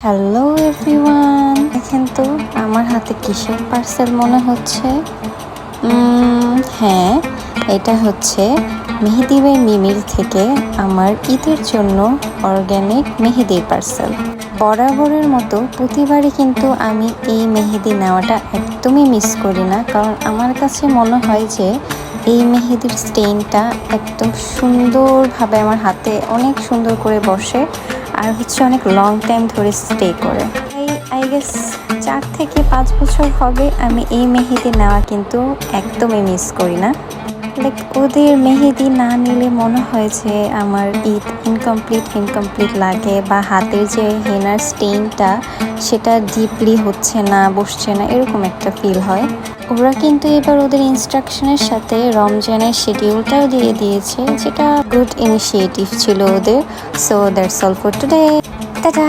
Hello everyone, দেখেন তো আমার হাতে কিসের পার্সেল মনে হচ্ছে। হ্যাঁ, এটা হচ্ছে মেহেদি বাই মিমির থেকে আমার ঈদের জন্য অর্গ্যানিক মেহেদির পার্সেল। বরাবরের মতো প্রতিবারই কিন্তু আমি এই মেহেদি নেওয়াটা একদমই মিস করি না, কারণ আমার কাছে মনে হয় যে এই মেহেদির স্টেইনটা একদম সুন্দরভাবে আমার হাতে অনেক সুন্দর করে বসে, আর হচ্ছে অনেক লং টাইম ধরে স্টে করে। আই গেস 4 থেকে 5 বছর হবে আমি এই মেহেদি নেওয়া কিন্তু একদমই মিস করি না। লাইক ওদের মেহেদি না নিলে মনে হয় যে আমার ঈদ ইনকমপ্লিট লাগে, বা হাতের যে হেনার স্টেইনটা সেটা ডিপলি হচ্ছে না, বসছে না, এরকম একটা ফিল হয়। ওরা কিন্তু এবার ওদের ইনস্ট্রাকশনের সাথে রমজানের শিডিউলটাও দিয়ে দিয়েছে, যেটা গুড ইনিশিয়েটিভ ছিল ওদের। So that's all for today. Tata.